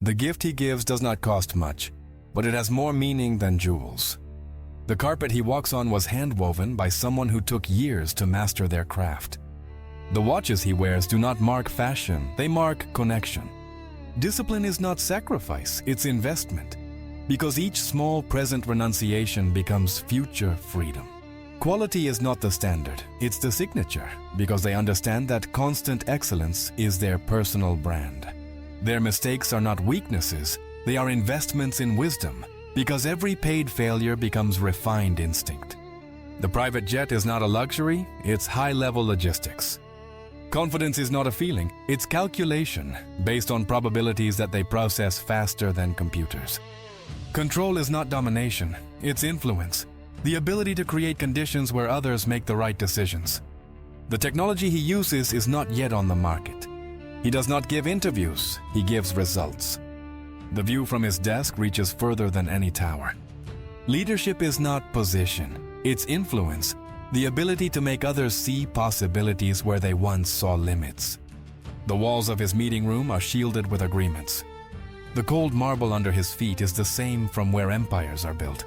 The gift he gives does not cost much, but it has more meaning than jewels. The carpet he walks on was hand-woven by someone who took years to master their craft. The watches he wears do not mark fashion, they mark connection. Discipline is not sacrifice, it's investment, because each small present renunciation becomes future freedom. Quality is not the standard, it's the signature, because they understand that constant excellence is their personal brand. Their mistakes are not weaknesses, they are investments in wisdom, because every paid failure becomes refined instinct. The private jet is not a luxury, it's high-level logistics. Confidence is not a feeling, it's calculation, based on probabilities that they process faster than computers. Control is not domination, it's influence, the ability to create conditions where others make the right decisions. The technology he uses is not yet on the market. He does not give interviews, he gives results. The view from his desk reaches further than any tower. Leadership is not position, it's influence, the ability to make others see possibilities where they once saw limits. The walls of his meeting room are shielded with agreements. The cold marble under his feet is the same from where empires are built.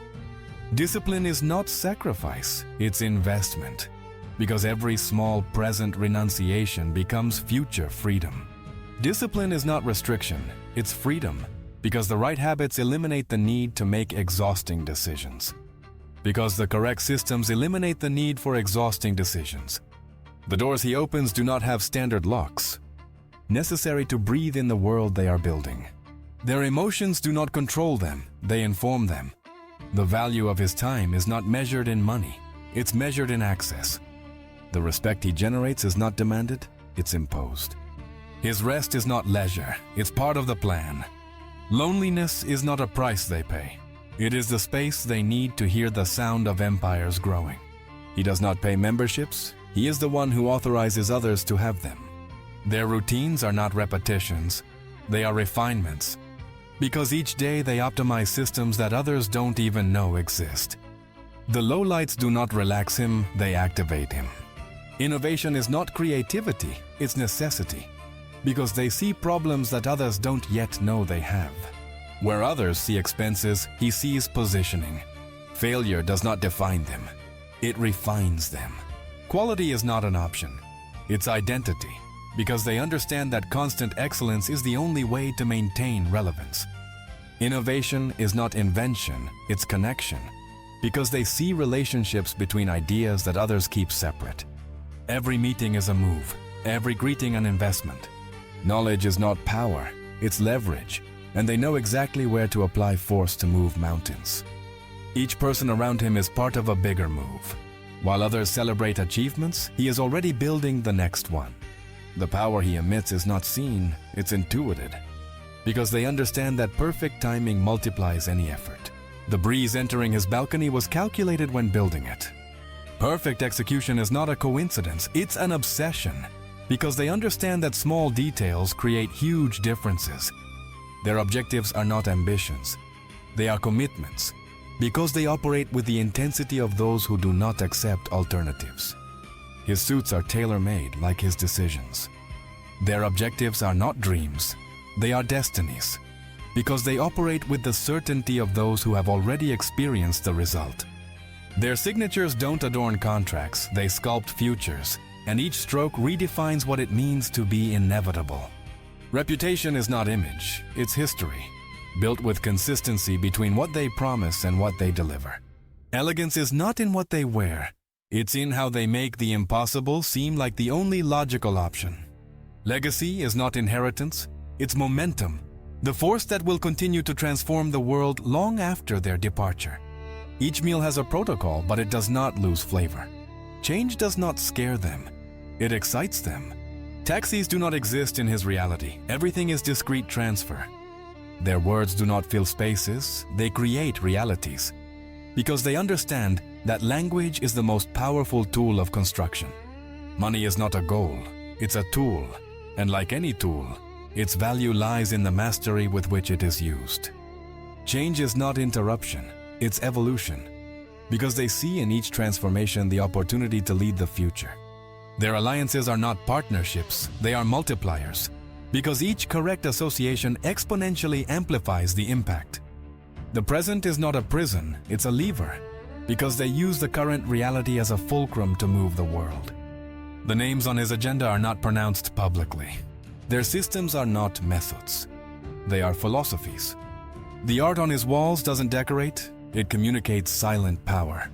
Discipline is not sacrifice, it's investment, because every small present renunciation becomes future freedom. Discipline is not restriction, it's freedom, because the right habits eliminate the need to make exhausting decisions. Because the correct systems eliminate the need for exhausting decisions. The doors he opens do not have standard locks, necessary to breathe in the world they are building. Their emotions do not control them, they inform them. The value of his time is not measured in money, it's measured in access. The respect he generates is not demanded, it's imposed. His rest is not leisure, it's part of the plan. Loneliness is not a price they pay. It is the space they need to hear the sound of empires growing. He does not pay memberships, he is the one who authorizes others to have them. Their routines are not repetitions, they are refinements, because each day they optimize systems that others don't even know exist. The lowlights do not relax him, they activate him. Innovation is not creativity, it's necessity, because they see problems that others don't yet know they have. Where others see expenses, he sees positioning. Failure does not define them, it refines them. Quality is not an option, it's identity, because they understand that constant excellence is the only way to maintain relevance. Innovation is not invention, it's connection, because they see relationships between ideas that others keep separate. Every meeting is a move, every greeting an investment. Knowledge is not power, it's leverage, and they know exactly where to apply force to move mountains. Each person around him is part of a bigger move. While others celebrate achievements, he is already building the next one. The power he emits is not seen, it's intuited, because they understand that perfect timing multiplies any effort. The breeze entering his balcony was calculated when building it. Perfect execution is not a coincidence, it's an obsession, because they understand that small details create huge differences. Their objectives are not ambitions, they are commitments, because they operate with the intensity of those who do not accept alternatives. His suits are tailor-made like his decisions. Their objectives are not dreams, they are destinies, because they operate with the certainty of those who have already experienced the result. Their signatures don't adorn contracts, they sculpt futures, and each stroke redefines what it means to be inevitable. Reputation is not image, it's history, built with consistency between what they promise and what they deliver. Elegance is not in what they wear, it's in how they make the impossible seem like the only logical option. Legacy is not inheritance, it's momentum, the force that will continue to transform the world long after their departure. Each meal has a protocol, but it does not lose flavor. Change does not scare them, it excites them. Taxis do not exist in his reality, everything is discrete transfer. Their words do not fill spaces, they create realities, because they understand that language is the most powerful tool of construction. Money is not a goal, it's a tool, and like any tool, its value lies in the mastery with which it is used. Change is not interruption, it's evolution, because they see in each transformation the opportunity to lead the future. Their alliances are not partnerships, they are multipliers, because each correct association exponentially amplifies the impact. The present is not a prison, it's a lever, because they use the current reality as a fulcrum to move the world. The names on his agenda are not pronounced publicly. Their systems are not methods. They are philosophies. The art on his walls doesn't decorate, it communicates silent power.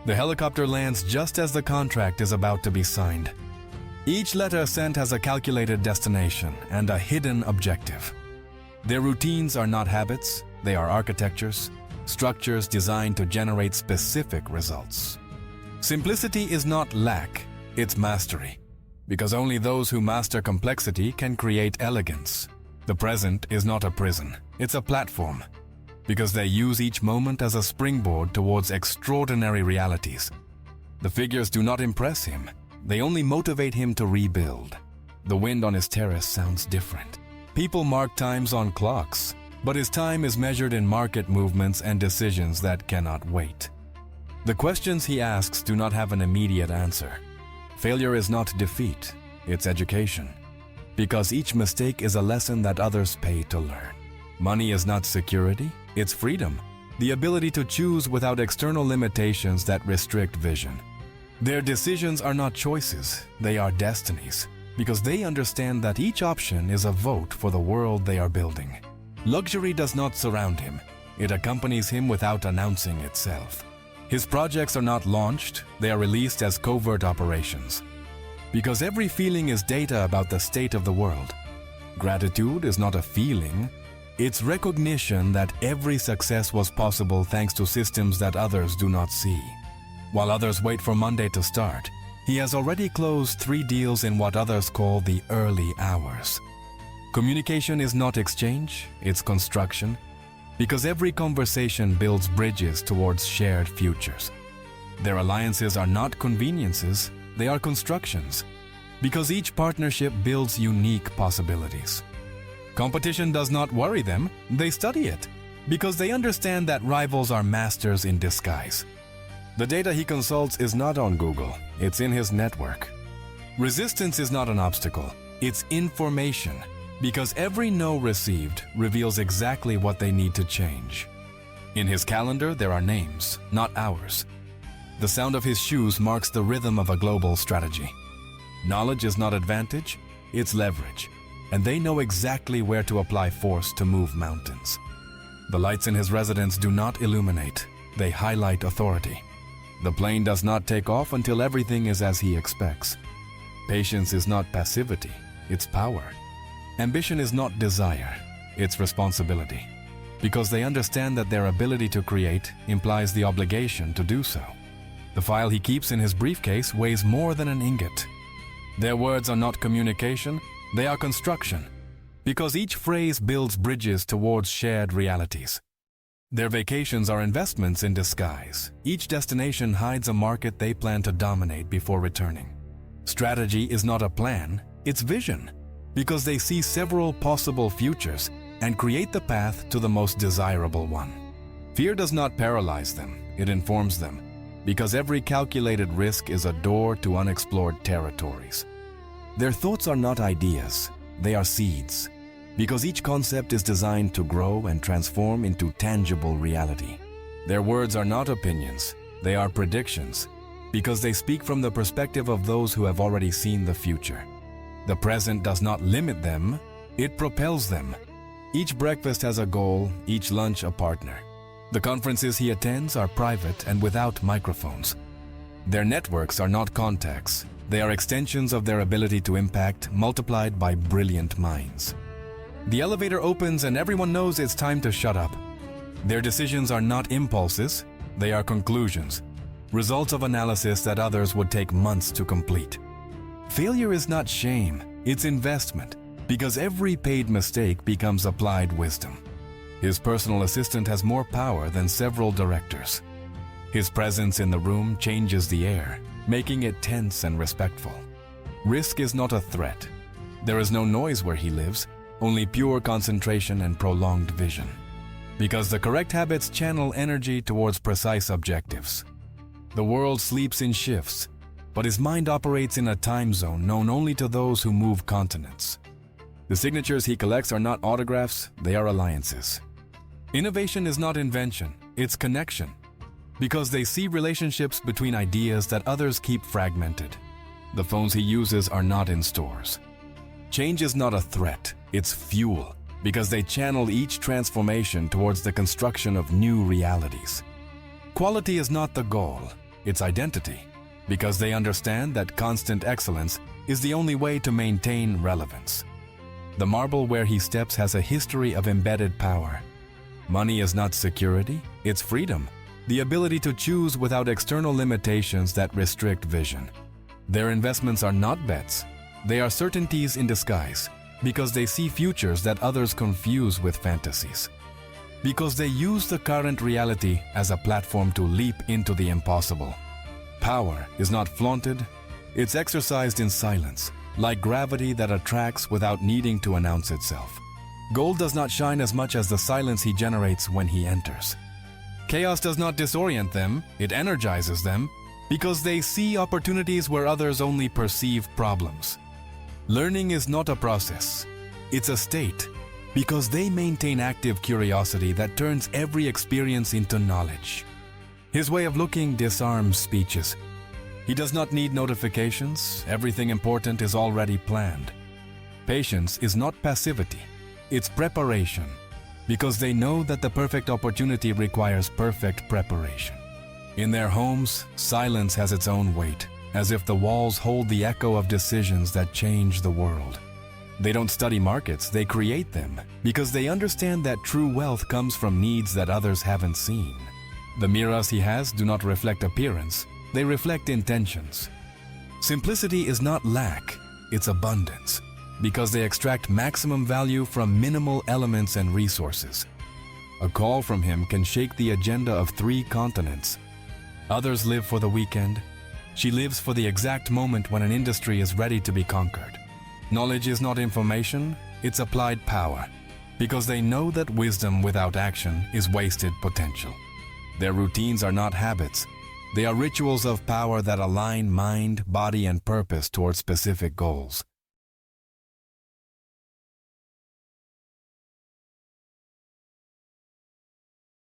The helicopter lands just as the contract is about to be signed. Each letter sent has a calculated destination and a hidden objective. Their routines are not habits, they are architectures, structures designed to generate specific results. Simplicity is not lack, it's mastery, because only those who master complexity can create elegance. The present is not a prison, it's a platform, because they use each moment as a springboard towards extraordinary realities. The figures do not impress him, they only motivate him to rebuild. The wind on his terrace sounds different. People mark times on clocks, but his time is measured in market movements and decisions that cannot wait. The questions he asks do not have an immediate answer. Failure is not defeat, it's education, because each mistake is a lesson that others pay to learn. Money is not security, it's freedom, the ability to choose without external limitations that restrict vision. Their decisions are not choices, they are destinies, because they understand that each option is a vote for the world they are building. Luxury does not surround him, it accompanies him without announcing itself. His projects are not launched, they are released as covert operations. Because every feeling is data about the state of the world. Gratitude is not a feeling, it's recognition that every success was possible thanks to systems that others do not see. While others wait for Monday to start, he has already closed 3 deals in what others call the early hours. Communication is not exchange, it's construction, because every conversation builds bridges towards shared futures. Their alliances are not conveniences, they are constructions, because each partnership builds unique possibilities. Competition does not worry them, they study it, because they understand that rivals are masters in disguise. The data he consults is not on Google, it's in his network. Resistance is not an obstacle, it's information, because every no received reveals exactly what they need to change. In his calendar, there are names, not hours. The sound of his shoes marks the rhythm of a global strategy. Knowledge is not advantage, it's leverage, and they know exactly where to apply force to move mountains. The lights in his residence do not illuminate, they highlight authority. The plane does not take off until everything is as he expects. Patience is not passivity, it's power. Ambition is not desire, it's responsibility, because they understand that their ability to create implies the obligation to do so. The file he keeps in his briefcase weighs more than an ingot. Their words are not communication, they are construction, because each phrase builds bridges towards shared realities. Their vacations are investments in disguise. Each destination hides a market they plan to dominate before returning. Strategy is not a plan, it's vision, because they see several possible futures and create the path to the most desirable one. Fear does not paralyze them, it informs them, because every calculated risk is a door to unexplored territories. Their thoughts are not ideas, they are seeds, because each concept is designed to grow and transform into tangible reality. Their words are not opinions, they are predictions, because they speak from the perspective of those who have already seen the future. The present does not limit them, it propels them. Each breakfast has a goal, each lunch a partner. The conferences he attends are private and without microphones. Their networks are not contacts, they are extensions of their ability to impact multiplied by brilliant minds. The elevator opens and everyone knows it's time to shut up. Their decisions are not impulses, they are conclusions, results of analysis that others would take months to complete. Failure is not shame, it's investment, because every paid mistake becomes applied wisdom. His personal assistant has more power than several directors. His presence in the room changes the air, making it tense and respectful. Risk is not a threat. There is no noise where he lives, only pure concentration and prolonged vision. Because the correct habits channel energy towards precise objectives. The world sleeps in shifts, but his mind operates in a time zone known only to those who move continents. The signatures he collects are not autographs, they are alliances. Innovation is not invention, it's connection. Because they see relationships between ideas that others keep fragmented. The phones he uses are not in stores. Change is not a threat, it's fuel, because they channel each transformation towards the construction of new realities. Quality is not the goal, it's identity, because they understand that constant excellence is the only way to maintain relevance. The marble where he steps has a history of embedded power. Money is not security, it's freedom, the ability to choose without external limitations that restrict vision. Their investments are not bets, they are certainties in disguise, because they see futures that others confuse with fantasies. Because they use the current reality as a platform to leap into the impossible. Power is not flaunted, it's exercised in silence, like gravity that attracts without needing to announce itself. Gold does not shine as much as the silence he generates when he enters. Chaos does not disorient them, it energizes them, because they see opportunities where others only perceive problems. Learning is not a process, it's a state, because they maintain active curiosity that turns every experience into knowledge. His way of looking disarms speeches. He does not need notifications, everything important is already planned. Patience is not passivity, it's preparation, because they know that the perfect opportunity requires perfect preparation. In their homes, silence has its own weight, as if the walls hold the echo of decisions that change the world. They don't study markets, they create them, because they understand that true wealth comes from needs that others haven't seen. The mirrors he has do not reflect appearance, they reflect intentions. Simplicity is not lack, it's abundance, because they extract maximum value from minimal elements and resources. A call from him can shake the agenda of 3 continents. Others live for the weekend. She lives for the exact moment when an industry is ready to be conquered. Knowledge is not information, it's applied power, because they know that wisdom without action is wasted potential. Their routines are not habits, they are rituals of power that align mind, body, and purpose towards specific goals.